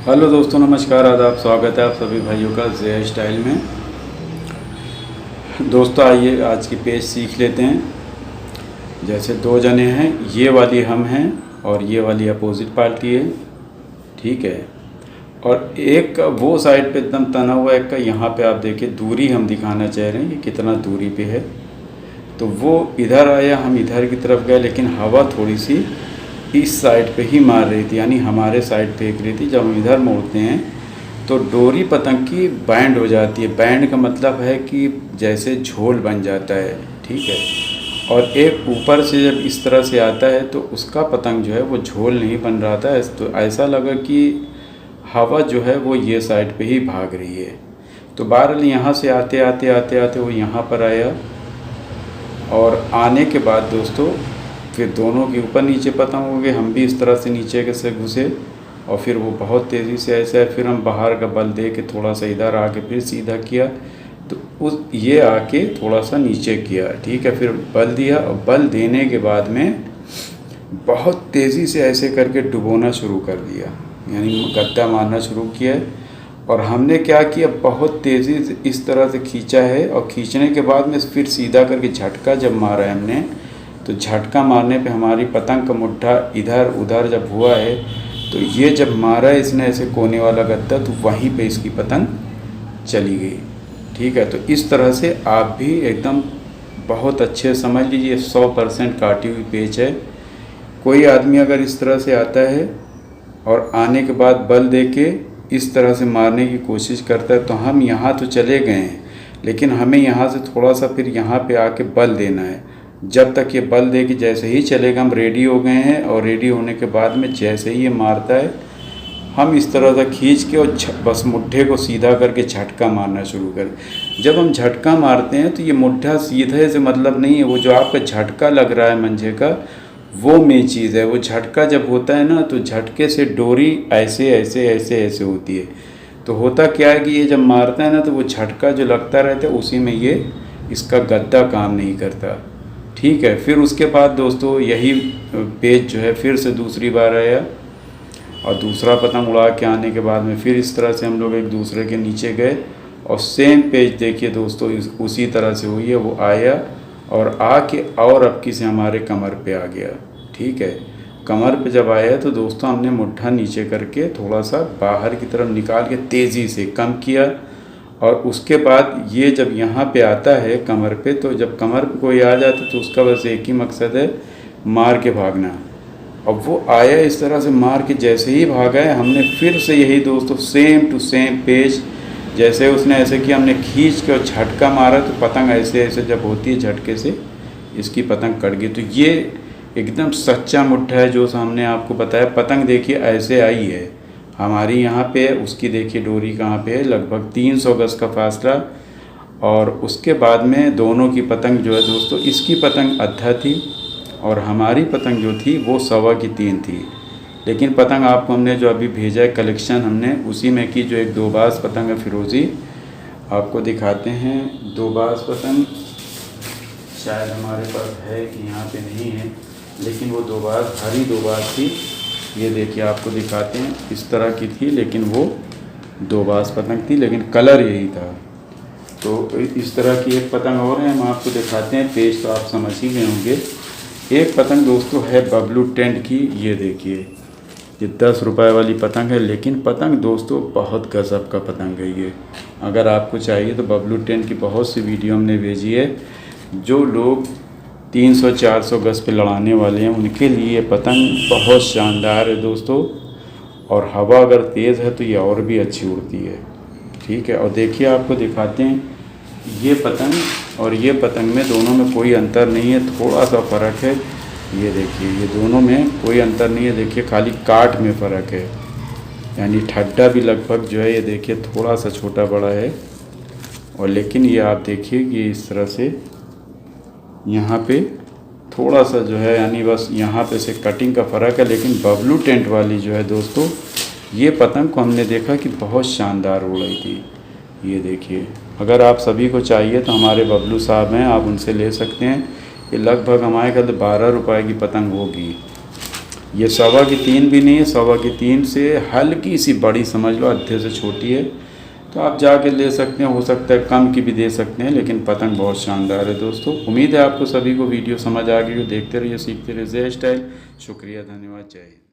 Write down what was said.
Hello दोस्तों, नमस्कार, आदाब, स्वागत है आप सभी भाइयों का जे स्टाइल में। दोस्तों आइए आज की पेज सीख लेते हैं। जैसे दो जने हैं, ये वाली हम हैं और ये वाली अपोजिट पार्टी है, ठीक है। और एक का वो साइड पे एकदम तना हुआ, एक का यहाँ पे आप देखिए दूरी हम दिखाना चाह रहे हैं कि कितना दूरी पे है। तो वो इधर आया, हम इधर की तरफ गए, लेकिन हवा थोड़ी सी इस साइड पे ही मार रही थी, यानी हमारे साइड फेंक रही थी। जब हम इधर मोड़ते हैं तो डोरी पतंग की बैंड हो जाती है। बैंड का मतलब है कि जैसे झोल बन जाता है, ठीक है। और एक ऊपर से जब इस तरह से आता है तो उसका पतंग जो है वो झोल नहीं बन रहा था, तो ऐसा लगा कि हवा जो है वो ये साइड पे ही भाग रही है। तो बहरहाल यहाँ से आते आते आते आते वो यहाँ पर आया, और आने के बाद दोस्तों फिर दोनों के ऊपर नीचे पतंग हो गए। हम भी इस तरह से नीचे के से घुसे और फिर वो बहुत तेज़ी से ऐसा है। फिर हम बाहर का बल दे के थोड़ा सा इधर आके फिर सीधा किया, तो उस ये आके थोड़ा सा नीचे किया, ठीक है। फिर बल दिया और बल देने के बाद में बहुत तेज़ी से ऐसे करके डुबोना शुरू कर दिया, यानी गद्दा मारना शुरू किया है। और हमने क्या किया, बहुत तेज़ी से इस तरह से खींचा है, और खींचने के बाद में फिर सीधा करके झटका जब मारा है हमने, तो झटका मारने पे हमारी पतंग का मुट्ठा इधर उधर जब हुआ है, तो ये जब मारा है इसने ऐसे कोने वाला गद्दा, तो वहीं पे इसकी पतंग चली गई, ठीक है। तो इस तरह से आप भी एकदम बहुत अच्छे समझ लीजिए 100% काटी हुई पेच है। कोई आदमी अगर इस तरह से आता है और आने के बाद बल दे के इस तरह से मारने की कोशिश करता है, तो हम यहाँ तो चले गए हैं, लेकिन हमें यहाँ से थोड़ा सा फिर यहाँ पे आके बल देना है। जब तक ये बल दे कि जैसे ही चलेगा, हम रेडी हो गए हैं, और रेडी होने के बाद में जैसे ही ये मारता है, हम इस तरह से खींच के और बस मुट्ठे को सीधा करके झटका मारना शुरू करें। जब हम झटका मारते हैं तो ये मुट्ठा सीधे से मतलब नहीं है, वो जो आपका झटका लग रहा है मंझे का, वो मेन चीज़ है। वो झटका जब होता है ना, तो झटके से डोरी ऐसे ऐसे ऐसे ऐसे होती है। तो होता क्या है कि ये जब मारता है ना, तो वो झटका जो लगता रहता है उसी में ये इसका गद्दा काम नहीं करता, ठीक है। फिर उसके बाद दोस्तों यही पेज जो है फिर से दूसरी बार आया, और दूसरा पतंग उड़ा के आने के बाद में फिर इस तरह से हम लोग एक दूसरे के नीचे गए, और सेम पेज देखिए दोस्तों उसी तरह से हुई है। वो आया और आके और अबकी से हमारे कमर पे आ गया, ठीक है। कमर पे जब आया तो दोस्तों हमने मुट्ठा नीचे करके थोड़ा सा बाहर की तरफ निकाल के तेज़ी से कम किया, और उसके बाद ये जब यहाँ पे आता है कमर पे, तो जब कमर पे कोई आ जाता तो उसका बस एक ही मकसद है, मार के भागना। अब वो आया इस तरह से मार के, जैसे ही भागा है हमने फिर से यही दोस्तों सेम टू सेम पेज, जैसे उसने ऐसे किया, हमने खींच के और झटका मारा, तो पतंग ऐसे ऐसे जब होती है झटके से इसकी पतंग कट गई। तो ये एकदम सच्चा मुट्ठा है जो हमने आपको बताया। पतंग देखिए ऐसे आई है हमारी यहाँ पे, उसकी देखिए डोरी कहाँ पे है, लगभग 300 गज का फासला। और उसके बाद में दोनों की पतंग जो है दोस्तों, इसकी पतंग आधा थी और हमारी पतंग जो थी वो 3.25 थी। लेकिन पतंग आपको हमने जो अभी भेजा है कलेक्शन, हमने उसी में की जो एक दोबाज पतंग है फिरोज़ी, आपको दिखाते हैं। दोबाज पतंग शायद हमारे पास है कि यहाँ पे नहीं है, लेकिन वो दोबाज हरी दोबाज थी। ये देखिए आपको दिखाते हैं, इस तरह की थी, लेकिन वो दोबाज पतंग थी, लेकिन कलर यही था। तो इस तरह की एक पतंग और है, हम आपको दिखाते हैं। पेज तो आप समझ ही गए होंगे। एक पतंग दोस्तों है बबलू टेंट की, ये देखिए, ये 10 रुपए वाली पतंग है, लेकिन पतंग दोस्तों बहुत गज़ब का पतंग है ये। अगर आपको चाहिए तो बबलू टेंट की बहुत सी वीडियो हमने भेजी है। जो लोग 300-400 गज पे लड़ाने वाले हैं उनके लिए ये पतंग बहुत शानदार है दोस्तों। और हवा अगर तेज़ है तो ये और भी अच्छी उड़ती है, ठीक है। और देखिए आपको दिखाते हैं, ये पतंग और ये पतंग में दोनों में कोई अंतर नहीं है, थोड़ा सा फ़र्क है। ये देखिए, ये दोनों में कोई अंतर नहीं है, देखिए खाली काट में फ़र्क है, यानी ठड्डा भी लगभग जो है ये देखिए थोड़ा सा छोटा बड़ा है। और लेकिन ये आप देखिए कि इस तरह से यहाँ पे थोड़ा सा जो है, यानी बस यहाँ पे से कटिंग का फ़र्क है। लेकिन बबलू टेंट वाली जो है दोस्तों, ये पतंग को हमने देखा कि बहुत शानदार उड़ रही थी। ये देखिए, अगर आप सभी को चाहिए तो हमारे बबलू साहब हैं, आप उनसे ले सकते हैं। ये लगभग हमारे ख्याल 12 रुपए की पतंग होगी। ये 3.25 भी नहीं है, 3.25 से हल्की सी बड़ी समझ लो, अद्धे से छोटी है। तो आप जाके ले सकते हैं, हो सकता है कम की भी दे सकते हैं, लेकिन पतंग बहुत शानदार है दोस्तों। उम्मीद है आपको सभी को वीडियो समझ आ गई हो। देखते रहिए, सीखते रहिए जय स्टाइल। शुक्रिया, धन्यवाद, जय हिंद।